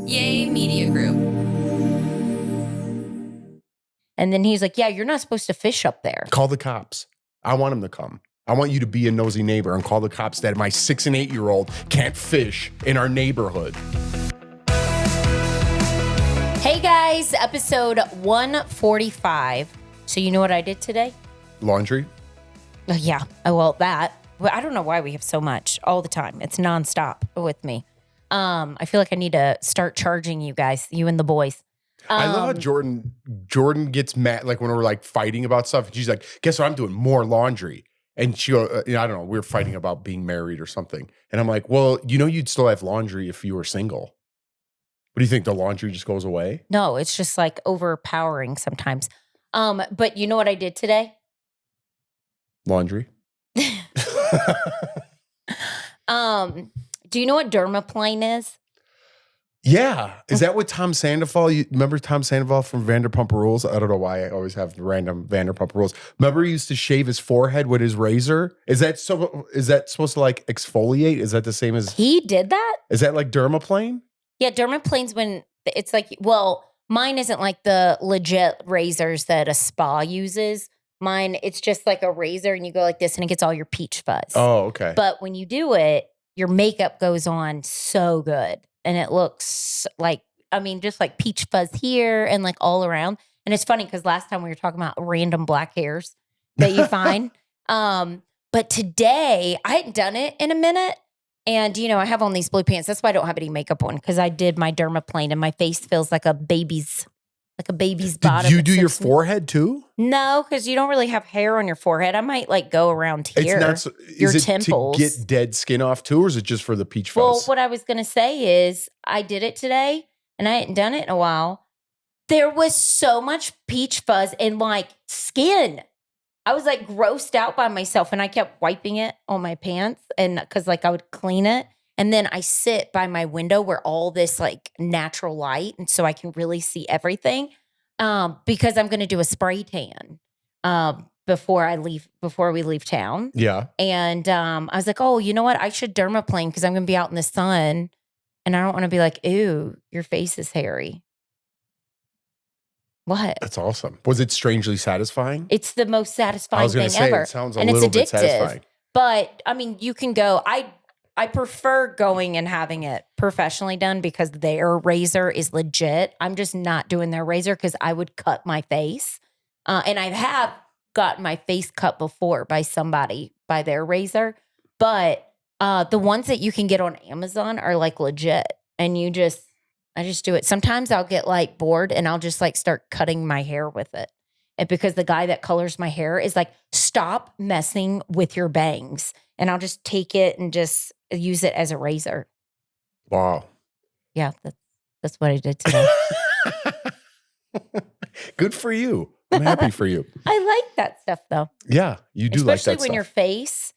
Yay Media Group. And then he's like, yeah, you're not supposed to fish up there. Call the cops. I want him to come. I want you to be a nosy neighbor and call the cops that my 6 and 8-year-old can't fish in our neighborhood. Hey guys, episode 145. So you know what I did today? Laundry? Yeah, well, that. Well, I don't know why we have so much all the time. It's nonstop with me. I feel like I need to start charging you guys, you and the boys. I love how Jordan gets mad, like when we're like fighting about stuff. And she's like, guess what? I'm doing more laundry. And she, I don't know, we're fighting about being married or something. And I'm like, well, you'd still have laundry if you were single. What do you think? The laundry just goes away? No, it's just like overpowering sometimes. But you know what I did today? Laundry. Do you know what Dermaplaning is? Yeah. Is that what Tom Sandoval, you remember Tom Sandoval from Vanderpump Rules? I don't know why I always have random Vanderpump Rules. Remember he used to shave his forehead with his razor? Is that supposed to like exfoliate? Is that the same as? He did that? Is that like Dermaplane? Yeah, Dermaplaning's when it's like, well, mine isn't like the legit razors that a spa uses. Mine, it's just like a razor and you go like this and it gets all your peach fuzz. Oh, okay. But when you do it, your makeup goes on so good. And it looks like, just like peach fuzz here and like all around. And it's funny because last time we were talking about random black hairs that you find. But today, I hadn't done it in a minute. And, I have on these blue pants. That's why I don't have any makeup on because I did my dermaplane and my face feels like a baby's bottom. Did you do your forehead too? No, because you don't really have hair on your forehead. I might like go around here. It's not your is it temples. to get dead skin off too, or is it just for the peach fuzz? Well, what I was going to say is I did it today and I hadn't done it in a while. There was so much peach fuzz and like skin. I was like grossed out by myself and I kept wiping it on my pants and because like I would clean it. And then I sit by my window where all this like natural light and so I can really see everything because I'm going to do a spray tan before we leave town. Yeah. And I was like, oh, you know what? I should dermaplane because I'm going to be out in the sun and I don't want to be like, ew, your face is hairy. What? That's awesome. Was it strangely satisfying? It's the most satisfying thing ever. It sounds a little bit satisfying. But you can go. I prefer going and having it professionally done because their razor is legit. I'm just not doing their razor because I would cut my face. And I have gotten my face cut before by their razor. But the ones that you can get on Amazon are like legit. And I just do it. Sometimes I'll get like bored and I'll just like start cutting my hair with it. And because the guy that colors my hair is like, stop messing with your bangs. And I'll just take it and just use it as a razor. Wow. Yeah, that's what I did today. Good for you. I'm happy for you. I like that stuff though. Yeah, you do like that stuff. Especially when your face,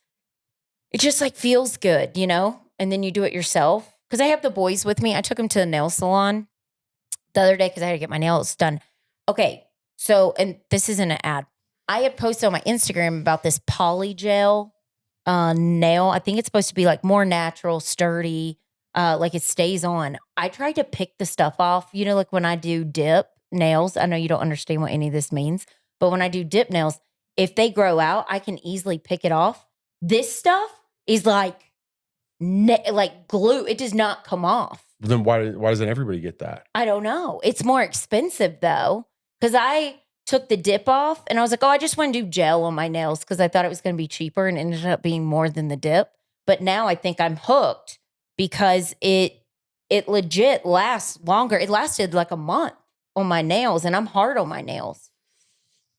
it just like feels good, and then you do it yourself. Because I have the boys with me. I took them to the nail salon the other day because I had to get my nails done. Okay, so, and this isn't an ad. I had posted on my Instagram about this polygel nail. I think it's supposed to be like more natural, sturdy, like it stays on. I tried to pick the stuff off, like when I do dip nails. I know you don't understand what any of this means, but when I do dip nails, if they grow out, I can easily pick it off. This stuff is like glue. It does not come off. Then why doesn't everybody get that? I don't know. It's more expensive though, because I took the dip off and I was like, oh, I just want to do gel on my nails because I thought it was going to be cheaper and it ended up being more than the dip. But now I think I'm hooked because it legit lasts longer. It lasted like a month on my nails and I'm hard on my nails.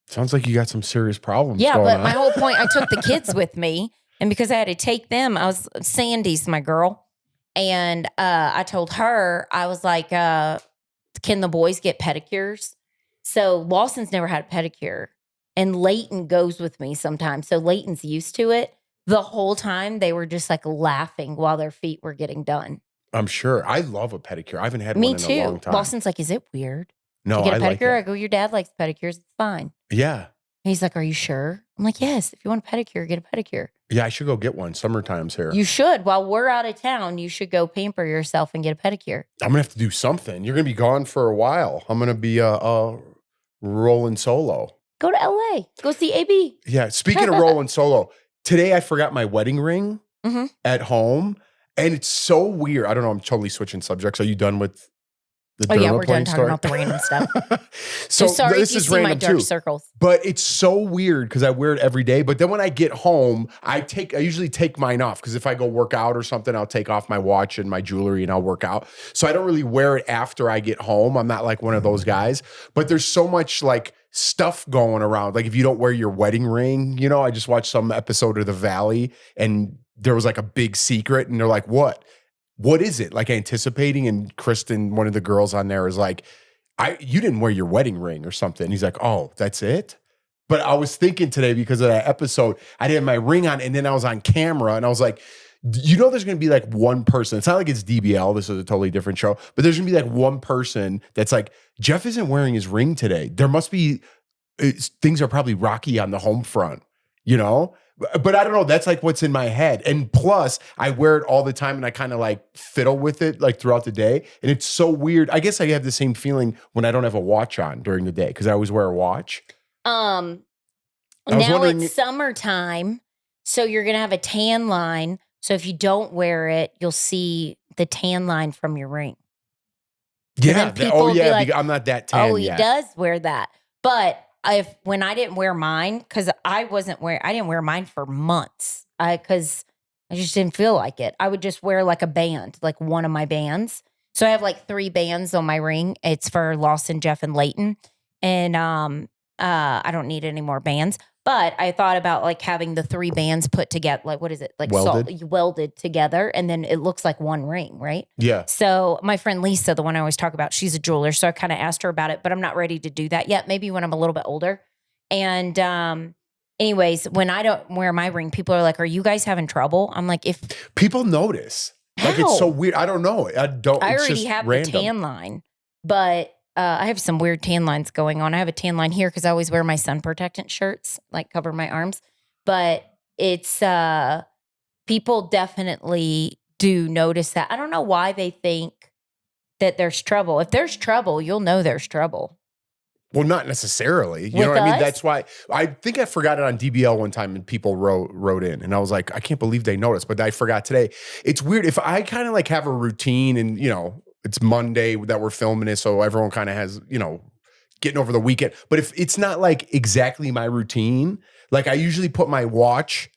Sounds like you got some serious problems. Yeah, but on. My whole point, I took the kids with me. And because I had to take them, Sandy's my girl. And I told her, I was like, can the boys get pedicures? So Lawson's never had a pedicure. And Leighton goes with me sometimes. So Leighton's used to it. The whole time they were just like laughing while their feet were getting done. I'm sure. I love a pedicure. I haven't had Me one too. in a long time. Lawson's like, is it weird? No, to get a pedicure? like it. I go, your dad likes pedicures. It's fine. Yeah. He's like, are you sure? I'm like, yes. If you want a pedicure, get a pedicure. Yeah, I should go get one. Summertime's here. You should. While we're out of town, you should go pamper yourself and get a pedicure. I'm gonna have to do something. You're gonna be gone for a while. I'm gonna be rolling solo. Go to LA. Go see AB. Yeah. Speaking of rolling solo, today I forgot my wedding ring at home, and it's so weird. I don't know. I'm totally switching subjects. Are you done with the yeah, we're done Dermaplaning talking about the random stuff. So sorry this if you is see my random dark too. circles. But it's so weird because I wear it every day. But then when I get home, I usually take mine off because if I go work out or something, I'll take off my watch and my jewelry and I'll work out. So I don't really wear it after I get home. I'm not like one of those guys. But there's so much like stuff going around. Like if you don't wear your wedding ring, you know, I just watched some episode of The Valley and there was like a big secret and they're like, what? What is it? Like anticipating, and Kristen, one of the girls on there, is like, you didn't wear your wedding ring or something. And he's like, oh, that's it? But I was thinking today because of that episode, I didn't have my ring on and then I was on camera and I was like, you know, there's going to be like one person. It's not like it's DBL. This is a totally different show, but there's going to be like one person that's like, Jeff isn't wearing his ring today. There must be, things are probably rocky on the home front, you know? But I don't know. That's like what's in my head. And plus, I wear it all the time and I kind of like fiddle with it like throughout the day. And it's so weird. I guess I have the same feeling when I don't have a watch on during the day because I always wear a watch. Now it's summertime, so you're going to have a tan line. So if you don't wear it, you'll see the tan line from your ring. Yeah. Like, I'm not that tan yet. He does wear that. But when I didn't wear mine, because I didn't wear mine for months because I just didn't feel like it. I would just wear like a band, like one of my bands. So I have like 3 bands on my ring. It's for Lawson, Jeff, and Layton. And I don't need any more bands. But I thought about like having the 3 bands put together, like what is it? Like welded together, and then it looks like one ring, right? Yeah. So my friend Lisa, the one I always talk about, she's a jeweler. So I kind of asked her about it, but I'm not ready to do that yet. Maybe when I'm a little bit older. And anyways, when I don't wear my ring, people are like, are you guys having trouble? I'm like, if people notice. How? Like it's so weird. I don't know. I already have the tan line, but I have some weird tan lines going on. I have a tan line here because I always wear my sun protectant shirts, like cover my arms. But it's people definitely do notice that. I don't know why they think that there's trouble. If there's trouble, you'll know there's trouble. Well, not necessarily. You know what I mean? That's why I think I forgot it on DBL one time and people wrote in and I was like, I can't believe they noticed, but I forgot today. It's weird. If I kind of like have a routine and, you know, it's Monday that we're filming it, so everyone kind of has, you know, getting over the weekend. But if it's not like exactly my routine, like I usually put my watch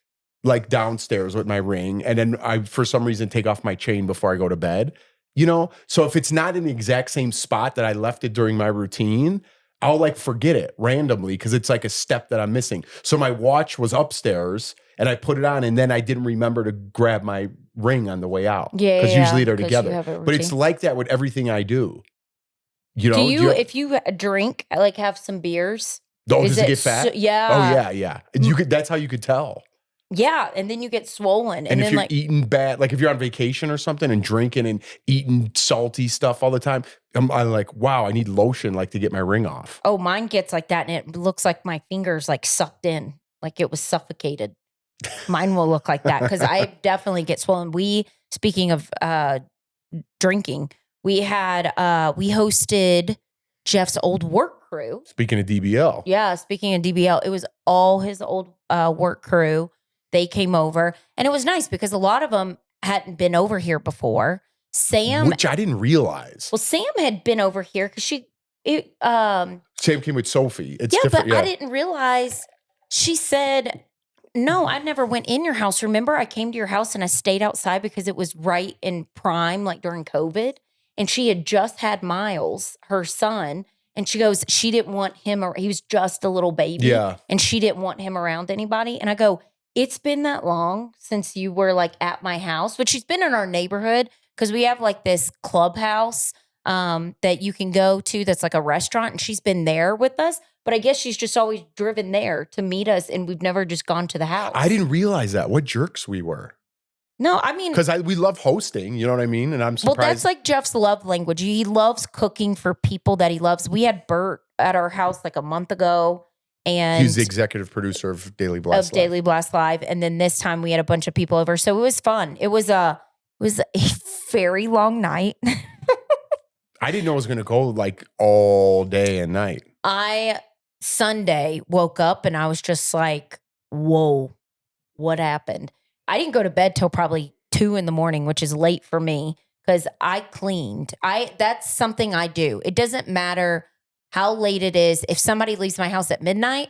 like downstairs with my ring, and then I, for some reason, take off my chain before I go to bed, you know? So if it's not in the exact same spot that I left it during my routine, I'll like forget it randomly because it's like a step that I'm missing. So my watch was upstairs and I put it on and then I didn't remember to grab my ring on the way out. Yeah. Because usually they're together. But it's like that with everything I do. You know, if you drink, like have some beers. Oh, does it get fat? Yeah. Oh, yeah. And you could, that's how you could tell. Yeah, and then you get swollen. And if then you're eating bad, like if you're on vacation or something and drinking and eating salty stuff all the time, I'm like, wow, I need lotion like to get my ring off. Oh, mine gets like that, and it looks like my fingers like sucked in, like it was suffocated. Mine will look like that because I definitely get swollen. Speaking of drinking, we hosted Jeff's old work crew. Speaking of DBL. Yeah, speaking of DBL, it was all his old work crew. They came over, and it was nice because a lot of them hadn't been over here before. Sam, which I didn't realize. Well, Sam had been over here because Sam came with Sophie. It's different. But I didn't realize. She said, "No, I never went in your house. Remember, I came to your house and I stayed outside because it was right in prime, like during COVID. And she had just had Miles, her son." And she goes, she didn't want him, he was just a little baby. Yeah. And she didn't want him around anybody. And I go, it's been that long since you were like at my house, but she's been in our neighborhood because we have like this clubhouse that you can go to that's like a restaurant. And she's been there with us. But I guess she's just always driven there to meet us. And we've never just gone to the house. I didn't realize that. What jerks we were. No, I mean, because we love hosting, you know what I mean? And I'm surprised. Well, that's like Jeff's love language. He loves cooking for people that he loves. We had Bert at our house like a month ago, And he's the executive producer of Daily Blast Live. Daily Blast Live. And then this time we had a bunch of people over. So it was fun. It was a very long night. I didn't know it was going to go like all day and night. Sunday woke up and I was just like, whoa, what happened? I didn't go to bed till probably 2 a.m, which is late for me because I cleaned. That's something I do. It doesn't matter how late it is. If somebody leaves my house at midnight,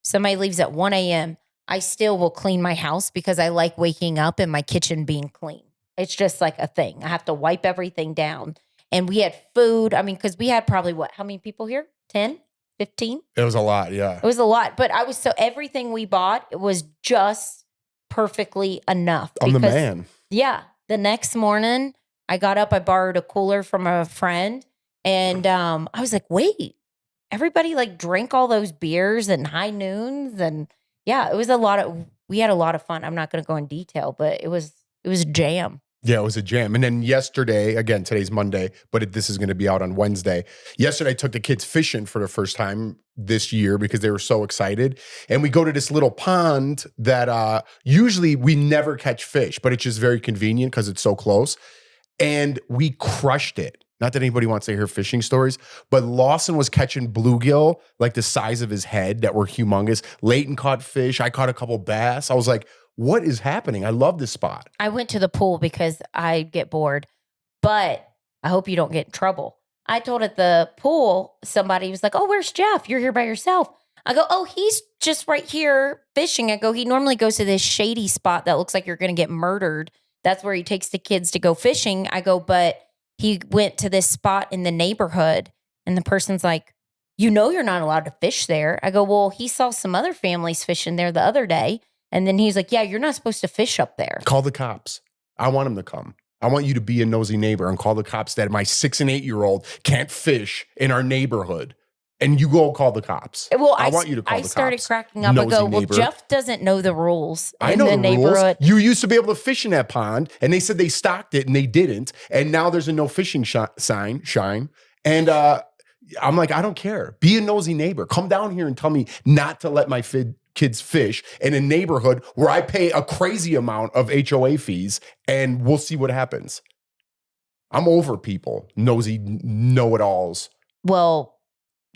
somebody leaves at 1 a.m., I still will clean my house because I like waking up and my kitchen being clean. It's just like a thing. I have to wipe everything down. And we had food. I mean, because we had probably how many people here? 10, 15? It was a lot, yeah. It was a lot. But everything we bought, it was just perfectly enough. I'm the man. Yeah. The next morning, I got up, I borrowed a cooler from a friend. And I was like, wait, everybody like drank all those beers and high noons. And yeah, it was we had a lot of fun. I'm not going to go in detail, but it was a jam. Yeah, it was a jam. And then yesterday, again, today's Monday, but this is going to be out on Wednesday. Yesterday, I took the kids fishing for the first time this year because they were so excited. And we go to this little pond that usually we never catch fish, but it's just very convenient because it's so close. And we crushed it. Not that anybody wants to hear fishing stories, but Lawson was catching bluegill like the size of his head that were humongous. Leighton caught fish. I caught a couple bass. I was like, what is happening? I love this spot. I went to the pool because I get bored, but I hope you don't get in trouble. I told at the pool, somebody was like, oh, where's Jeff? You're here by yourself. I go, oh, he's just right here fishing. I go, he normally goes to this shady spot that looks like you're going to get murdered. That's where he takes the kids to go fishing. I go, but he went to this spot in the neighborhood. And the person's like, you know, you're not allowed to fish there. I go, well, he saw some other families fishing there the other day. And then he's like, yeah, you're not supposed to fish up there. Call the cops. I want him to come. I want you to be a nosy neighbor and call the cops that my 6 and 8 year old can't fish in our neighborhood. And you go call the cops. Well, I want you to call the cops. I started cracking up. I go, well, Jeff doesn't know the rules in the neighborhood. You used to be able to fish in that pond, and they said they stocked it, and they didn't. And now there's a no fishing sign. And I'm like, I don't care. Be a nosy neighbor. Come down here and tell me not to let my kids fish in a neighborhood where I pay a crazy amount of HOA fees, and we'll see what happens. I'm over people, nosy know-it-alls. Well,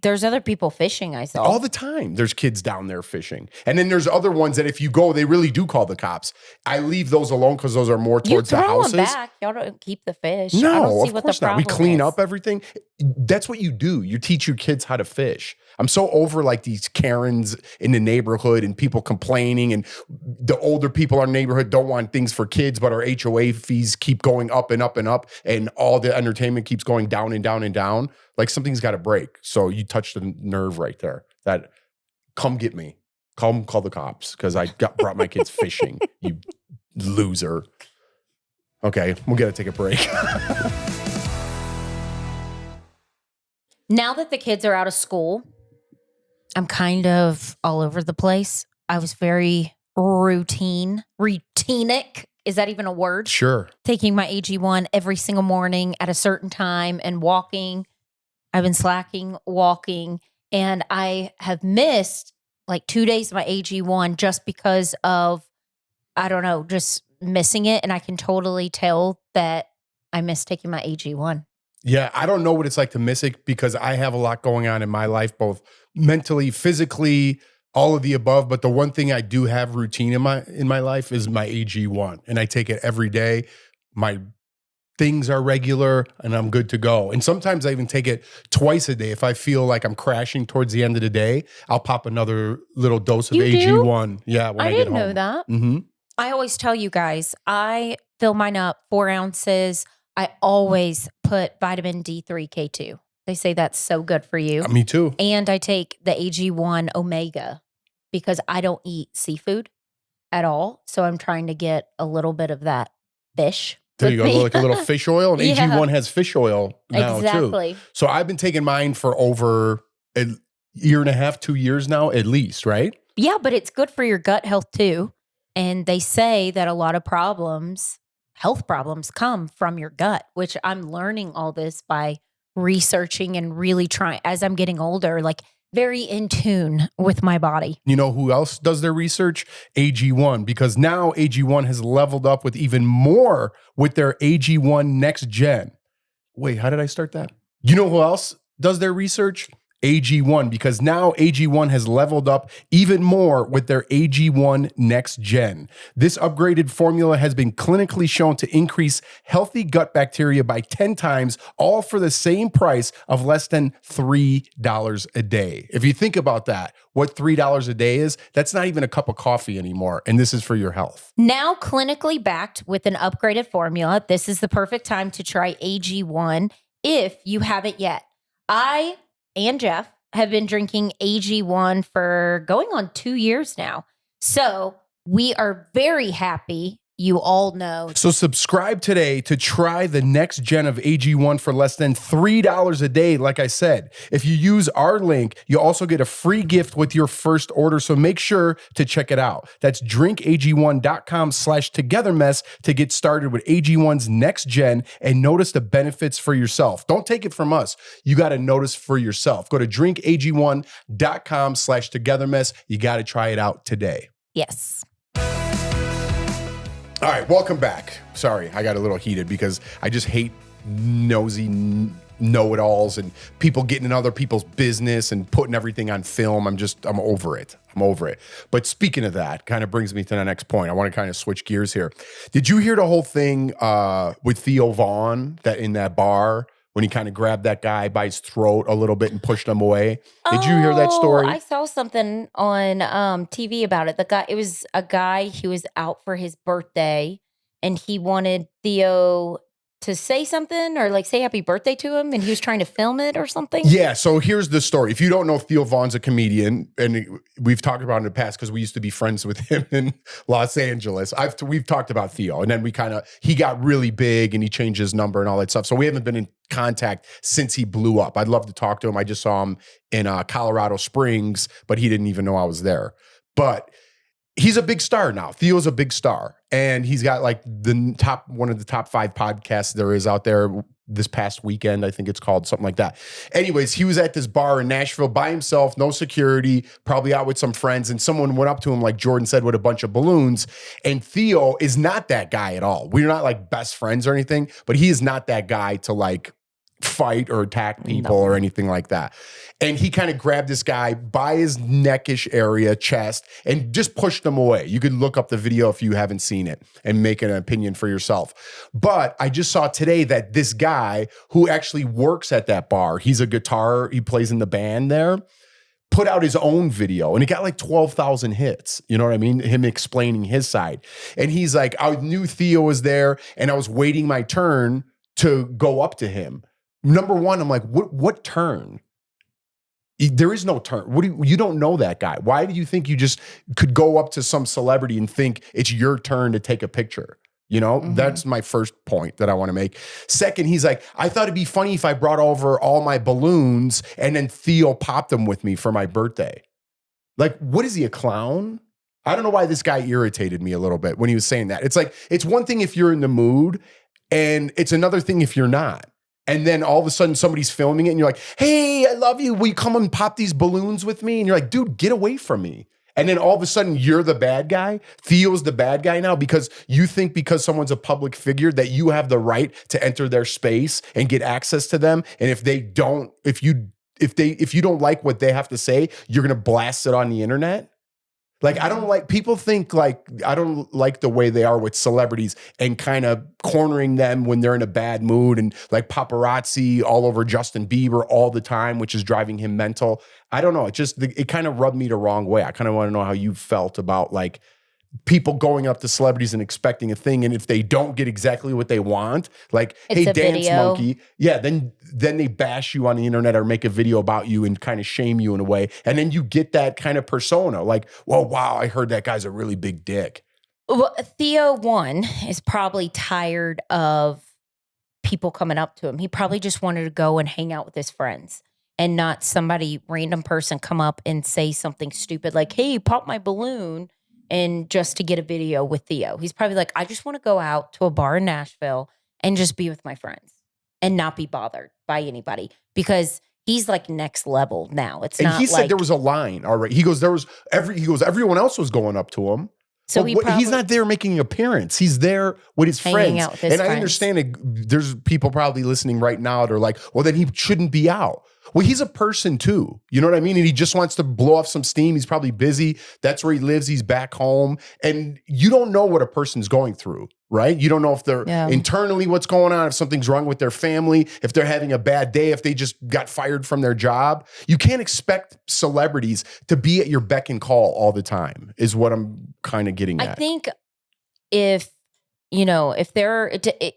there's other people fishing, I saw. All the time. There's kids down there fishing. And then there's other ones that if you go, they really do call the cops. I leave those alone because those are more towards the houses. You throw them back. Y'all don't keep the fish. No, I don't see of what course the not. We problem clean is. up everything. That's what you do. You teach your kids how to fish. I'm so over like these Karens in the neighborhood and people complaining, and the older people in our neighborhood don't want things for kids, but our HOA fees keep going up and up and up, and all the entertainment keeps going down and down and down. Like something's got to break. So you touched the nerve right there. That come get me. Call the cops because I brought my kids fishing. You loser. Okay, we're gonna take a break. Now that the kids are out of school, I'm kind of all over the place. I was very routinic. Is that even a word? Sure. Taking my AG1 every single morning at a certain time and walking. I've been slacking, walking, and I have missed like 2 days of my AG1 just because of, I don't know, just missing it. And I can totally tell that I miss taking my AG1. Yeah, I don't know what it's like to miss it because I have a lot going on in my life, both mentally, physically, all of the above. But the one thing I do have routine in my life is my AG1, and I take it every day. My things are regular, and I'm good to go. And sometimes I even take it twice a day. If I feel like I'm crashing towards the end of the day, I'll pop another little dose of AG1. Yeah, when I get home. I didn't know that. Mm-hmm. I always tell you guys, I fill mine up 4 ounces. I always put vitamin D3 K2. They say that's so good for you. Me too. And I take the AG1 Omega because I don't eat seafood at all. So I'm trying to get a little bit of that fish. There you go, like a little fish oil. And Yeah. AG1 has fish oil now too. So I've been taking mine for over a year and a half, 2 years now, at least, right? Yeah, but it's good for your gut health too. And they say that a lot of health problems come from your gut, which I'm learning all this by researching and really trying as I'm getting older. Like very in tune with my body. You know who else does their research? AG1, because now AG1 has leveled up with even more with their AG1 Next Gen. Wait, how did I start that? You know who else does their research? AG1, because now AG1 has leveled up even more with their AG1 Next Gen. This upgraded formula has been clinically shown to increase healthy gut bacteria by 10 times, all for the same price of less than $3 a day. If you think about that, what $3 a day is, that's not even a cup of coffee anymore. And this is for your health. Now clinically backed with an upgraded formula, this is the perfect time to try AG1 if you haven't yet. I and Jeff have been drinking AG1 for going on 2 years now. So we are very happy. You all know. So subscribe today to try the next gen of AG1 for less than $3 a day. Like I said, if you use our link, you also get a free gift with your first order. So make sure to check it out. That's drinkag1.com/togetherness to get started with AG1's next gen and notice the benefits for yourself. Don't take it from us. You got to notice for yourself. Go to drinkag1.com/togetherness. You got to try it out today. Yes. All right, welcome back. Sorry, I got a little heated because I just hate nosy know-it-alls and people getting in other people's business and putting everything on film. I'm over it. I'm over it. But speaking of that, kind of brings me to the next point. I want to kind of switch gears here. Did you hear the whole thing with Theo Vaughn that in that bar when he kind of grabbed that guy by his throat a little bit and pushed him away? Did you hear that story? I saw something on TV about it. It was a guy who was out for his birthday and he wanted Theo to say something or like say happy birthday to him and he was trying to film it or something. Yeah, so here's the story. If you don't know, Theo Vaughn's a comedian and we've talked about it in the past because we used to be friends with him in Los Angeles. We've talked about Theo and then he got really big and he changed his number and all that stuff. So we haven't been in contact since he blew up. I'd love to talk to him. I just saw him in Colorado Springs, but he didn't even know I was there. But he's a big star now. Theo's a big star. And he's got like one of the top 5 podcasts there is out there this past weekend. I think it's called something like that. Anyways, he was at this bar in Nashville by himself, no security, probably out with some friends. And someone went up to him, like Jordan said, with a bunch of balloons. And Theo is not that guy at all. We're not like best friends or anything, but he is not that guy to like fight or attack people or anything like that. And he kind of grabbed this guy by his neckish area, chest, and just pushed him away. You could look up the video if you haven't seen it and make an opinion for yourself. But I just saw today that this guy who actually works at that bar, he plays in the band there, put out his own video and it got like 12,000 hits. You know what I mean? Him explaining his side. And he's like, I knew Theo was there and I was waiting my turn to go up to him. Number one, I'm like, what turn? There is no turn. You don't know that guy. Why do you think you just could go up to some celebrity and think it's your turn to take a picture? You know, That's my first point that I want to make. Second, he's like, I thought it'd be funny if I brought over all my balloons and then Theo popped them with me for my birthday. Like, what is he, a clown? I don't know why this guy irritated me a little bit when he was saying that. It's like, it's one thing if you're in the mood and it's another thing if you're not. And then all of a sudden somebody's filming it and you're like, hey, I love you. Will you come and pop these balloons with me? And you're like, dude, get away from me. And then all of a sudden you're the bad guy. Theo's the bad guy now because you think because someone's a public figure that you have the right to enter their space and get access to them. And if you don't like what they have to say, you're going to blast it on the internet. Like, I don't like the way they are with celebrities and kind of cornering them when they're in a bad mood and like paparazzi all over Justin Bieber all the time, which is driving him mental. I don't know. It kind of rubbed me the wrong way. I kind of want to know how you felt about like people going up to celebrities and expecting a thing. And if they don't get exactly what they want, like, hey, dance video. Monkey. Yeah. Then they bash you on the internet or make a video about you and kind of shame you in a way. And then you get that kind of persona like, well, wow, I heard that guy's a really big dick. Well, Theo, one, is probably tired of people coming up to him. He probably just wanted to go and hang out with his friends and not somebody, random person come up and say something stupid like, hey, pop my balloon. And just to get a video with Theo. He's probably like, I just want to go out to a bar in Nashville and just be with my friends and not be bothered by anybody because he's like next level now. It's And not he said like, there was a line already. He goes, everyone else was going up to him. so He's not there making an appearance. He's there with his hanging friends. out with his and friends. I understand it. There's people probably listening right now that are like, well, then he shouldn't be out. Well, he's a person too. You know what I mean? And he just wants to blow off some steam. He's probably busy. That's where he lives. He's back home. And you don't know what a person's going through, right? You don't know if they're internally what's going on, if something's wrong with their family, if they're having a bad day, if they just got fired from their job. You can't expect celebrities to be at your beck and call all the time, is what I'm kind of getting at. I think if they're,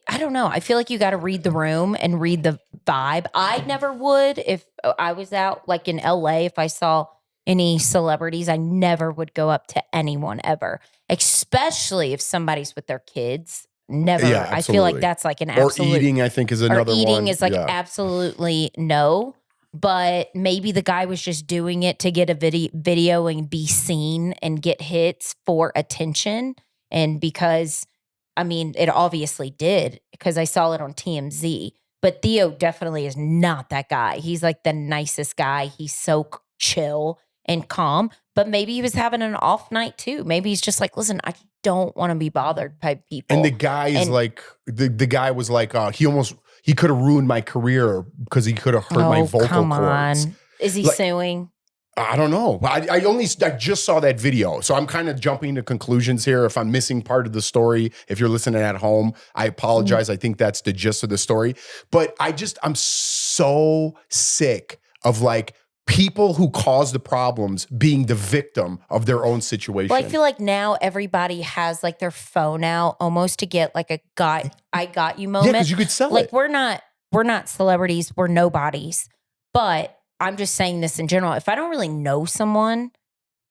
I don't know. I feel like you got to read the room and read the vibe. I never would if I was out like in LA, if I saw any celebrities, I never would go up to anyone ever, especially if somebody's with their kids. Never. Yeah, I feel like that's like an absolute. Or eating, I think, is another one. Eating is like absolutely no. But maybe the guy was just doing it to get a video and be seen and get hits for attention. And because, I mean, it obviously did because I saw it on TMZ. But Theo definitely is not that guy. He's like the nicest guy. He's so chill and calm. But maybe he was having an off night too. Maybe he's just like, listen, I don't want to be bothered by people. And the guy is like, the guy was like, he could have ruined my career because he could have hurt my vocal cords. Is he suing? I don't know. I just saw that video. So I'm kind of jumping to conclusions here. If I'm missing part of the story, if you're listening at home, I apologize. I think that's the gist of the story. But I'm so sick of like people who cause the problems being the victim of their own situation. Well, I feel like now everybody has like their phone out almost to get like a I got you moment. Yeah, because you could sell like, it. We're not celebrities. We're nobodies. But I'm just saying this in general. If I don't really know someone,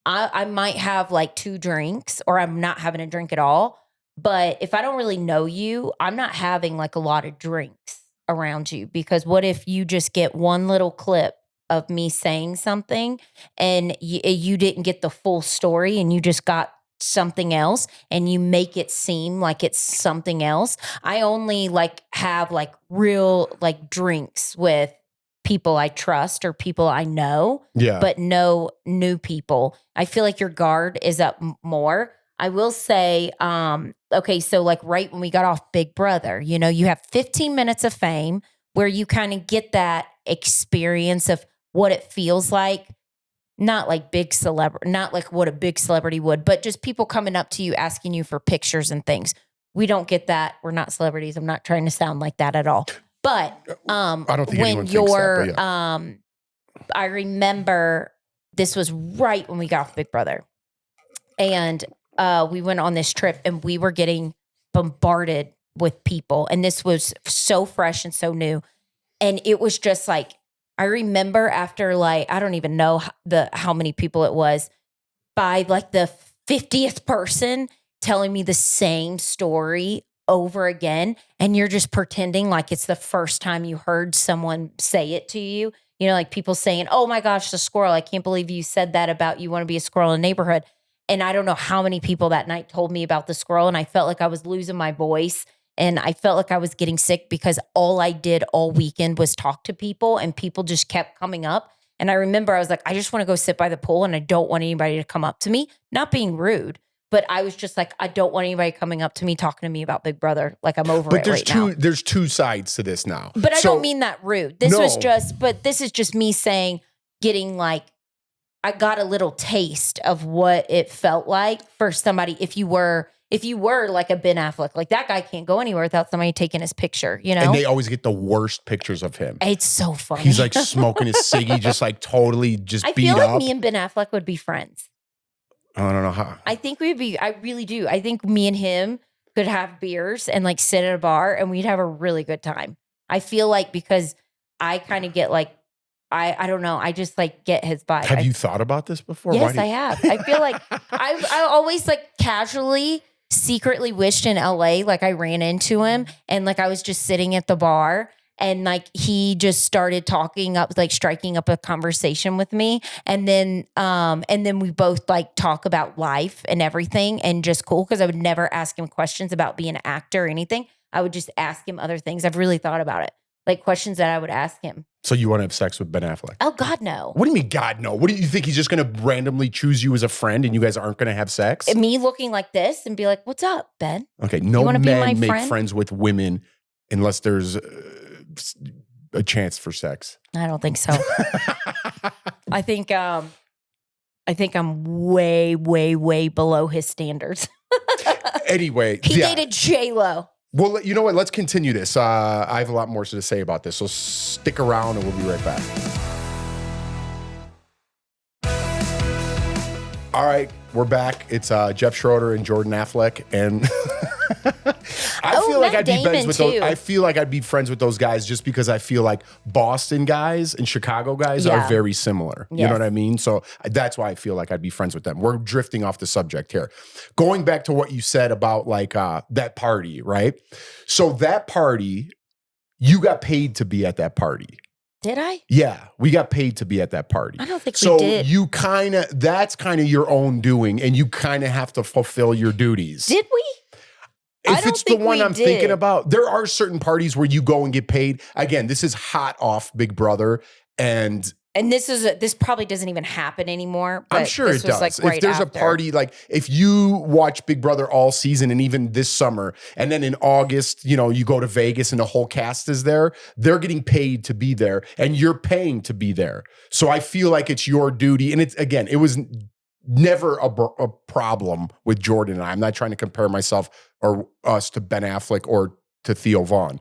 I might have like 2 drinks or I'm not having a drink at all. But if I don't really know you, I'm not having like a lot of drinks around you, because what if you just get one little clip of me saying something and you didn't get the full story and you just got something else and you make it seem like it's something else. I only like have like real like drinks with people I trust or people I know, but no new people. I feel like your guard is up more. I will say, okay, so like right when we got off Big Brother, you have 15 minutes of fame where you kind of get that experience of what it feels like. Not like not like what a big celebrity would, but just people coming up to you, asking you for pictures and things. We don't get that. We're not celebrities. I'm not trying to sound like that at all. But I don't think when anyone thinks that, but I remember this was right when we got off Big Brother. And we went on this trip and we were getting bombarded with people. And this was so fresh and so new. And it was just like, I remember after like, I don't even know how many people it was, by like the 50th person telling me the same story over again. And you're just pretending like it's the first time you heard someone say it to you. Like people saying, oh my gosh, the squirrel. I can't believe you said that about you want to be a squirrel in the neighborhood. And I don't know how many people that night told me about the squirrel. And I felt like I was losing my voice. And I felt like I was getting sick because all I did all weekend was talk to people and people just kept coming up. And I remember I was like, I just want to go sit by the pool and I don't want anybody to come up to me. Not being rude, but I was just like, I don't want anybody coming up to me talking to me about Big Brother. Like I'm over it right now. But there's two sides to this now. But I don't mean that rude. This is just me saying, getting like, I got a little taste of what it felt like for somebody. If you were like a Ben Affleck, like that guy can't go anywhere without somebody taking his picture, And they always get the worst pictures of him. It's so funny. He's like smoking his ciggy, just like totally just beat up. I feel like me and Ben Affleck would be friends. I don't know how. I think we'd be, I really do. I think me and him could have beers and like sit at a bar and we'd have a really good time. I feel like because I kind of get like, I don't know. I just like get his vibe. Have you thought about this before? Yes, I have. I feel like I always like casually, secretly wished in LA, like I ran into him and like I was just sitting at the bar and like he just started talking up, like striking up a conversation with me. And then we both like talk about life and everything and just cool. Cause I would never ask him questions about being an actor or anything. I would just ask him other things. I've really thought about it. like questions that I would ask him. So you want to have sex with Ben Affleck? Oh God, no. What do you mean, God, no? What do you think? He's just going to randomly choose you as a friend and you guys aren't going to have sex? And me looking like this and be like, what's up, Ben? Okay, no wanna be my men make friend? friends with women unless there's a chance for sex. I don't think so. I think I'm way, way, way below his standards. Anyway, He dated J-Lo. Well, you know what? Let's continue this. I have a lot more to say about this, so stick around and we'll be right back. All right, we're back. It's Jeff Schroeder and Jordan Affleck, and I feel like I'd be friends with those. I feel like I'd be friends with those guys just because I feel like Boston guys and Chicago guys are very similar. You know what I mean? So that's why I feel like I'd be friends with them. We're drifting off the subject here. Going back to what you said about like that party, right? So that party, you got paid to be at that party. Did I? Yeah, we got paid to be at that party. I don't think we did. So you that's kind of your own doing, and you kind of have to fulfill your duties. Did we? If it's the one I'm thinking about, there are certain parties where you go and get paid. Again, this is hot off Big Brother, and this probably doesn't even happen anymore. But I'm sure it does. Like right if there's after. a party, like if you watch Big Brother all season and even this summer, and then in August, you know, you go to Vegas and the whole cast is there, they're getting paid to be there and you're paying to be there. So I feel like it's your duty. And it was never a problem with Jordan and I. I'm not trying to compare myself or us to Ben Affleck or to Theo Vaughn.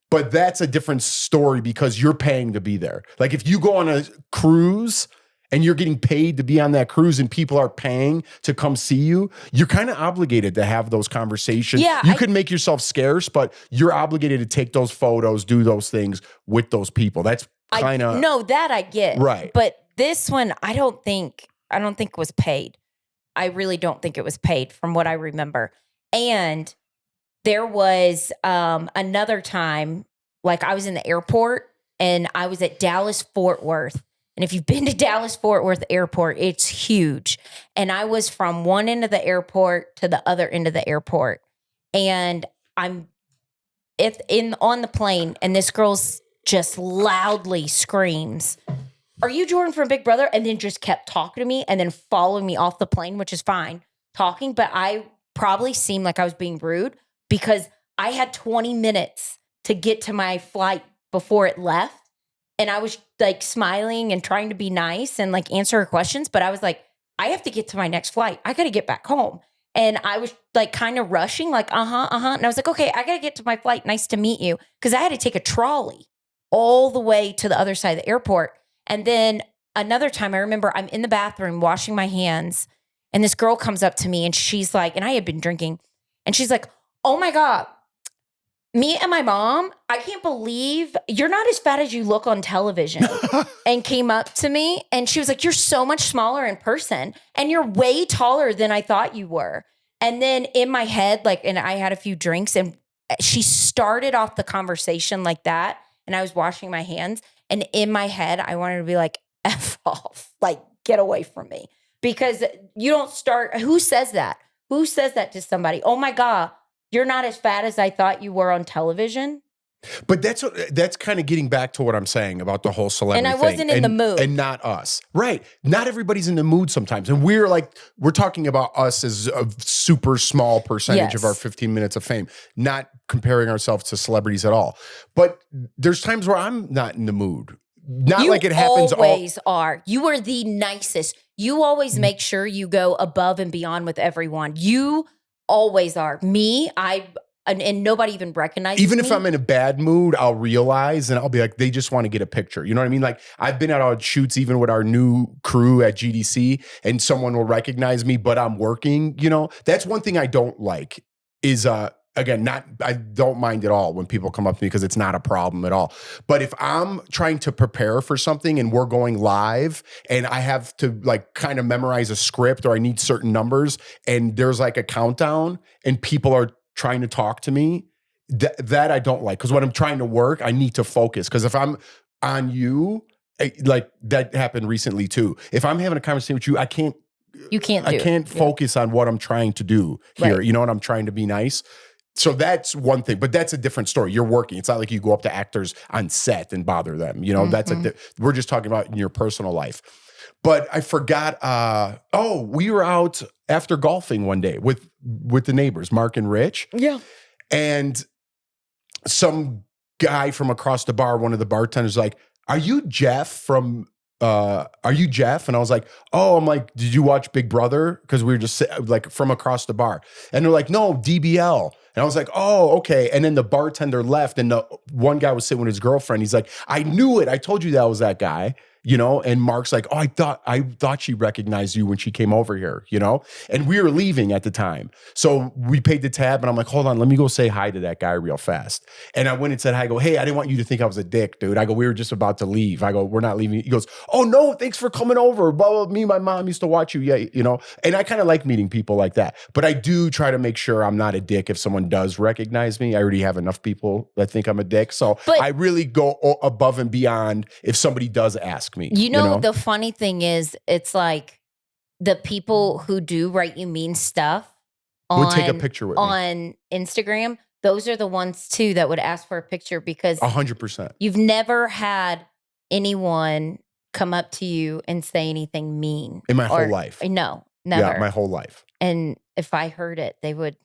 But that's a different story because you're paying to be there. Like if you go on a cruise and you're getting paid to be on that cruise and people are paying to come see you, you're kind of obligated to have those conversations. Yeah, you can make yourself scarce, but you're obligated to take those photos, do those things with those people. That's kind of... No, that I get. Right. But this one, I don't think was paid. I really don't think it was paid from what I remember. And there was another time, like I was in the airport and I was at Dallas-Fort Worth. And if you've been to Dallas-Fort Worth airport, it's huge. And I was from one end of the airport to the other end of the airport. And I'm on the plane and this girl's just loudly screams, "Are you Jordan from Big Brother?" And then just kept talking to me and then following me off the plane, which is fine, talking. But I probably seemed like I was being rude because I had 20 minutes to get to my flight before it left. And I was like smiling and trying to be nice and like answer her questions. But I was like, I have to get to my next flight. I got to get back home. And I was like kind of rushing, like, And I was like, okay, I got to get to my flight. Nice to meet you. Because I had to take a trolley all the way to the other side of the airport. And then another time I remember I'm in the bathroom washing my hands. And this girl comes up to me and she's like, and I had been drinking. And she's like, "Oh my God, me and my mom, I can't believe you're not as fat as you look on television." And came up to me and she was like, "You're so much smaller in person and you're way taller than I thought you were." And then in my head, like, and I had a few drinks and she started off the conversation like that. And I was washing my hands. And in my head, I wanted to be like, F off, like, get away from me. Because you don't start, who says that? Who says that to somebody? "Oh my God, you're not as fat as I thought you were on television." But that's kind of getting back to what I'm saying about the whole celebrity thing. And I wasn't in the mood. And not us. Right. Not everybody's in the mood sometimes. And we're talking about us as a super small percentage of our 15 minutes of fame, not comparing ourselves to celebrities at all. But there's times where I'm not in the mood. Not like it happens. You always are. You are the nicest. You always make sure you go above and beyond with everyone. You always are. Me, and nobody even recognizes me. Even if I'm in a bad mood, I'll realize and I'll be like, they just want to get a picture. You know what I mean? Like I've been at our shoots, even with our new crew at GDC, and someone will recognize me, but I'm working, you know? That's one thing I don't like is, again, I don't mind at all when people come up to me because it's not a problem at all. But if I'm trying to prepare for something and we're going live and I have to like kind of memorize a script or I need certain numbers and there's like a countdown and people are trying to talk to me, that I don't like. Because when I'm trying to work, I need to focus. Because if I'm on you, like that happened recently too. If I'm having a conversation with you, I can't focus on what I'm trying to do here. Right. You know what? I'm trying to be nice. So that's one thing, but that's a different story. You're working. It's not like you go up to actors on set and bother them. You know, we're just talking about in your personal life. But I forgot. We were out after golfing one day with the neighbors, Mark and Rich. Yeah. And some guy from across the bar, one of the bartenders, like, "Are you Jeff from? Are you Jeff?" And I was like, "Oh," I'm like, "Did you watch Big Brother?" Because we were just like from across the bar, and they're like, "No, DBL." And I was like, "Oh, okay." And then the bartender left, and the one guy was sitting with his girlfriend. He's like, "I knew it. I told you that was that guy." You know, and Mark's like, "Oh, I thought she recognized you when she came over here," you know? And we were leaving at the time. So we paid the tab and I'm like, "Hold on, let me go say hi to that guy real fast." And I went and said hi. I go, "Hey, I didn't want you to think I was a dick, dude." I go, "We were just about to leave." I go, "We're not leaving." He goes, "Oh no, thanks for coming over. Blah, blah, me and my mom used to watch you." Yeah, you know? And I kind of like meeting people like that. But I do try to make sure I'm not a dick if someone does recognize me. I already have enough people that think I'm a dick. So I really go above and beyond if somebody does ask me. You know, the funny thing is, it's like the people who do write you mean stuff would take a picture with me on Instagram. Those are the ones too that would ask for a picture because 100%. You've never had anyone come up to you and say anything mean in my whole life. No, never. Yeah, my whole life. And if I heard it, they would.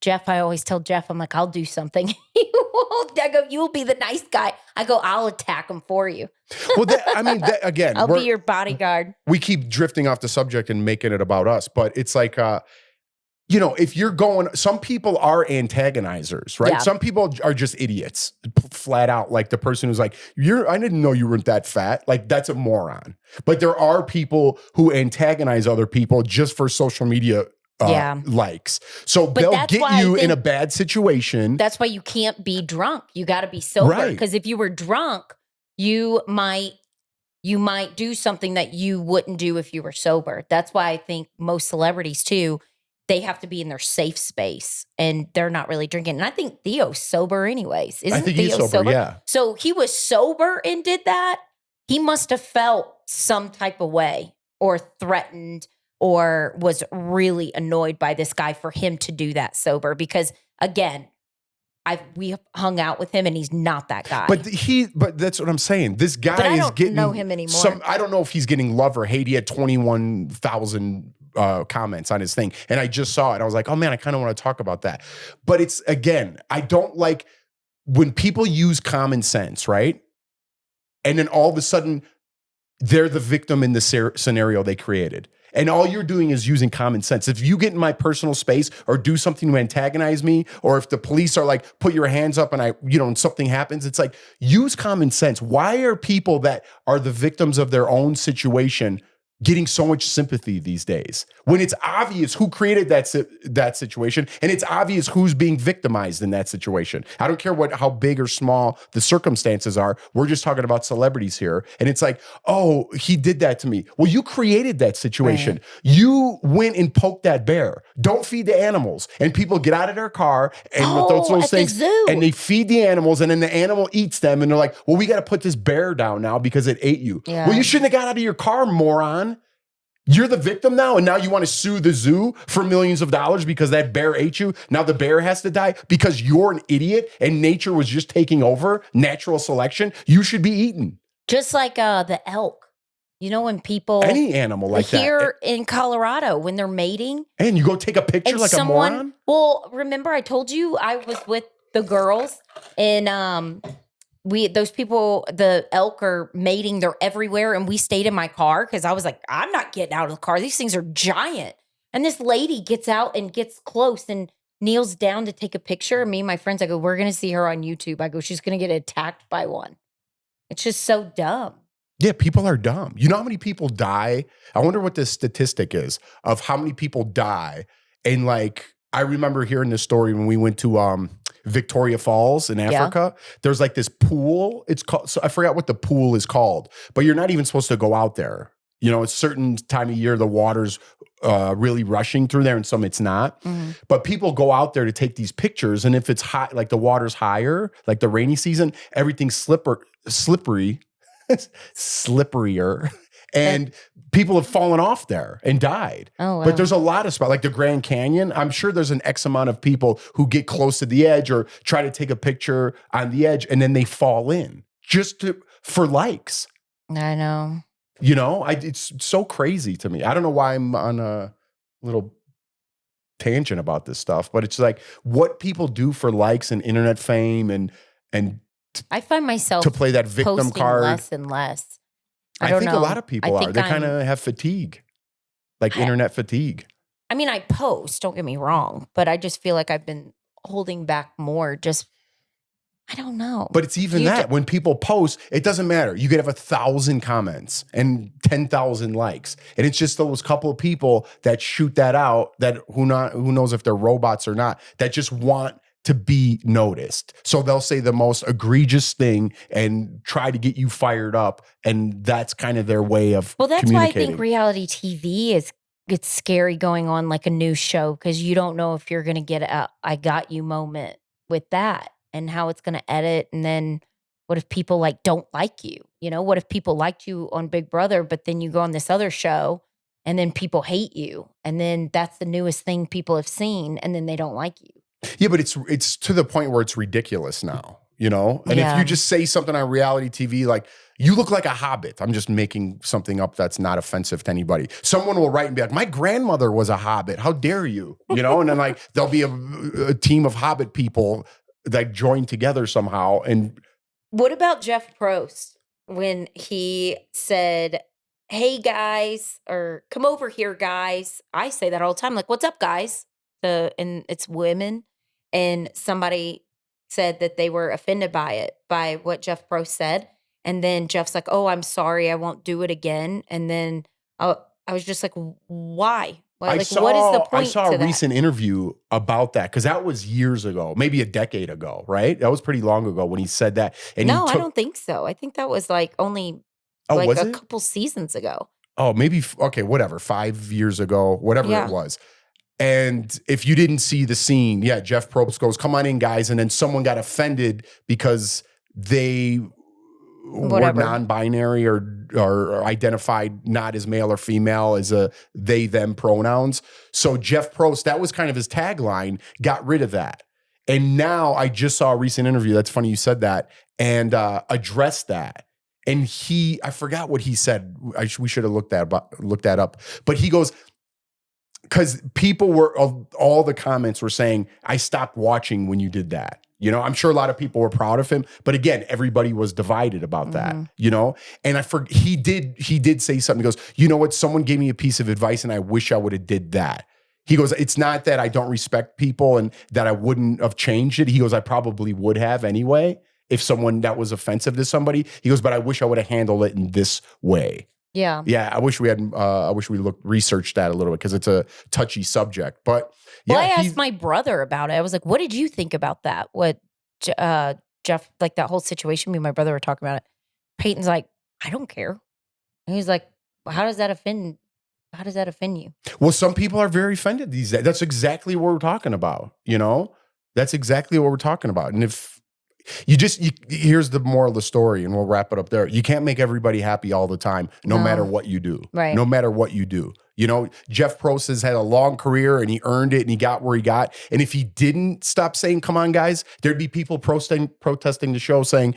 Jeff, I always tell Jeff, I'm like, "I'll do something." I go, "You'll be the nice guy." I go, "I'll attack him for you." Well, again, I'll be your bodyguard. We keep drifting off the subject and making it about us, but it's like, you know, if you're going, some people are antagonizers, right? Yeah. Some people are just idiots, flat out. Like the person who's like, I didn't know you weren't that fat. Like that's a moron. But there are people who antagonize other people just for social media likes. So they'll get you in a bad situation. That's why you can't be drunk. You got to be sober. Because if you were drunk, you might do something that you wouldn't do if you were sober. That's why I think most celebrities too, they have to be in their safe space and they're not really drinking. And I think Theo's sober anyways. I think he's sober, yeah. So he was sober and did that. He must have felt some type of way or threatened or was really annoyed by this guy for him to do that sober. Because again, we hung out with him and he's not that guy. But that's what I'm saying. This guy is getting know him anymore. I don't know if he's getting love or hate. He had 21,000 comments on his thing. And I just saw it. I was like, "Oh man, I kind of want to talk about that." But it's, again, I don't like when people use common sense, right? And then all of a sudden they're the victim in the scenario they created. And all you're doing is using common sense. If you get in my personal space or do something to antagonize me, or if the police are like, "Put your hands up," and and something happens, it's like, use common sense. Why are people that are the victims of their own situation getting so much sympathy these days when it's obvious who created that situation and it's obvious who's being victimized in that situation? I don't care how big or small the circumstances are. We're just talking about celebrities here. And it's like, "Oh, he did that to me." Well, you created that situation. Right. You went and poked that bear. Don't feed the animals. And people get out of their car and those things and they feed the animals and then the animal eats them. And they're like, "Well, we got to put this bear down now because it ate you." Yeah. Well, you shouldn't have got out of your car, moron. You're the victim now, and now you want to sue the zoo for millions of dollars because that bear ate you. Now the bear has to die because you're an idiot and nature was just taking over, natural selection. You should be eaten. Just like the elk. You know, when people... Any animal like that. Here in Colorado, when they're mating... And you go take a picture like a moron? Well, remember I told you I was with the girls and... those people, the elk are mating, they're everywhere. And we stayed in my car because I was like, "I'm not getting out of the car. These things are giant." And this lady gets out and gets close and kneels down to take a picture. Me and my friends, I go, "We're going to see her on YouTube." I go, "She's going to get attacked by one." It's just so dumb. Yeah, people are dumb. You know how many people die? I wonder what the statistic is of how many people die. And like, I remember hearing this story when we went to Victoria Falls in Africa. Yeah. There's like this pool. It's called, so I forgot what the pool is called, but you're not even supposed to go out there. You know, it's a certain time of year, the water's really rushing through there and some it's not. Mm-hmm. But people go out there to take these pictures. And if it's high, like the water's higher, like the rainy season, everything's slipperier. And people have fallen off there and died. Oh, wow. But there's a lot of spots, like the Grand Canyon. I'm sure there's an X amount of people who get close to the edge or try to take a picture on the edge and then they fall in for likes. I know. You know, it's so crazy to me. I don't know why I'm on a little tangent about this stuff, but it's like what people do for likes and internet fame and I find myself to play that victim posting card less and less. I think don't know. a lot of people are. They kind of have fatigue, like internet fatigue. I mean, I post, don't get me wrong, but I just feel like I've been holding back more. I don't know. But it's even when people post, it doesn't matter. You could have 1,000 comments and 10,000 likes. And it's just those couple of people that shoot that out that who knows if they're robots or not, that just want to be noticed. So they'll say the most egregious thing and try to get you fired up. And that's kind of their way of that's why I think reality TV it's scary going on like a new show because you don't know if you're going to get a I got you moment with that. And how it's going to edit. And then what if people like don't like you? You know, what if people liked you on Big Brother, but then you go on this other show and then people hate you. And then that's the newest thing people have seen. And then they don't like you. Yeah, but it's to the point where it's ridiculous now, you know? And if you just say something on reality TV, like you look like a hobbit. I'm just making something up that's not offensive to anybody. Someone will write and be like, my grandmother was a hobbit. How dare you? You know? And then like, there'll be a team of hobbit people that join together somehow. And what about Jeff Probst when he said, hey guys, or come over here guys? I say that all the time. Like, what's up guys? And it's women. And somebody said that they were offended by what Jeff Probst said. And then Jeff's like, oh, I'm sorry. I won't do it again. And then I was just like, why? What is the point? I saw a recent interview about that because that was years ago, maybe a decade ago, right? That was pretty long ago when he said that. And no, I don't think so. I think that was like only a couple seasons ago. Oh, maybe. Okay, whatever. 5 years ago, whatever it was. And if you didn't see the scene, Jeff Probst goes, come on in, guys. And then someone got offended because they were non-binary or identified not as male or female as a they them pronouns. So Jeff Probst, that was kind of his tagline, got rid of that. And now I just saw a recent interview, that's funny you said that, and addressed that. And I forgot what he said. We should have looked that up. But he goes, because all the comments were saying, I stopped watching when you did that. You know, I'm sure a lot of people were proud of him, but again, everybody was divided about that, you know? And he did say something. He goes, you know what? Someone gave me a piece of advice and I wish I would have did that. He goes, it's not that I don't respect people and that I wouldn't have changed it. He goes, I probably would have anyway, if someone that was offensive to somebody. He goes, but I wish I would have handled it in this way. Yeah. Yeah. I wish we researched that a little bit because it's a touchy subject. But I asked my brother about it. I was like, what did you think about that? What Jeff, like that whole situation, me and my brother were talking about it. Peyton's like, I don't care. And he's like, well, how does that offend you? Well, some people are very offended these days. That's exactly what we're talking about. You know, that's exactly what we're talking about. And if here's the moral of the story, and we'll wrap it up there. You can't make everybody happy all the time, no matter what you do. Right. No matter what you do. You know, Jeff Probst has had a long career and he earned it and he got where he got. And if he didn't stop saying, come on, guys, there'd be people protesting the show saying,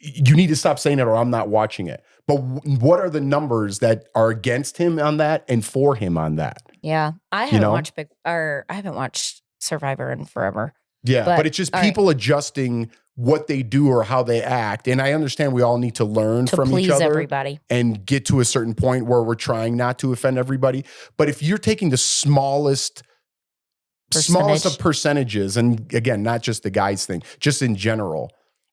you need to stop saying it or I'm not watching it. But what are the numbers that are against him on that and for him on that? Yeah. I haven't watched Survivor in forever. Yeah, but it's just people adjusting what they do or how they act. And I understand we all need to learn from each other everybody and get to a certain point where we're trying not to offend everybody. But if you're taking the smallest of percentages, and again, not just the guys thing, just in general,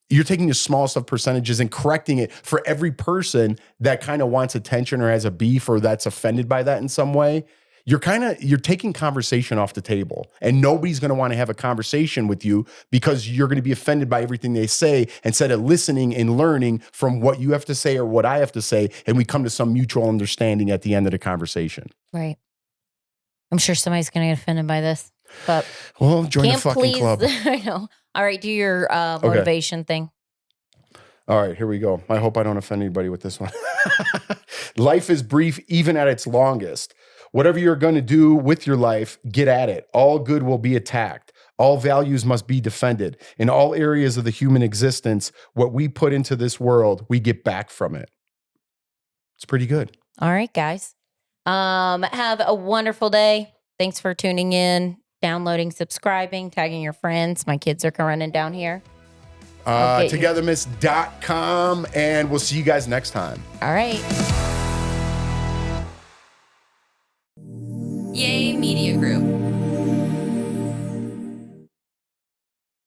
you're taking the smallest of percentages and correcting it for every person that kind of wants attention or has a beef or that's offended by that in some way. You're taking conversation off the table, and nobody's going to want to have a conversation with you because you're going to be offended by everything they say instead of listening and learning from what you have to say or what I have to say. And we come to some mutual understanding at the end of the conversation. Right. I'm sure somebody's going to get offended by this, but join the fucking club. I know. All right. Do your motivation thing. All right, here we go. I hope I don't offend anybody with this one. Life is brief, even at its longest. Whatever you're going to do with your life, get at it. All good will be attacked. All values must be defended. In all areas of the human existence, what we put into this world, we get back from it. It's pretty good. All right, guys. Have a wonderful day. Thanks for tuning in, downloading, subscribing, tagging your friends. My kids are running down here. Togethermess.com, and we'll see you guys next time. All right. Yay Media Group.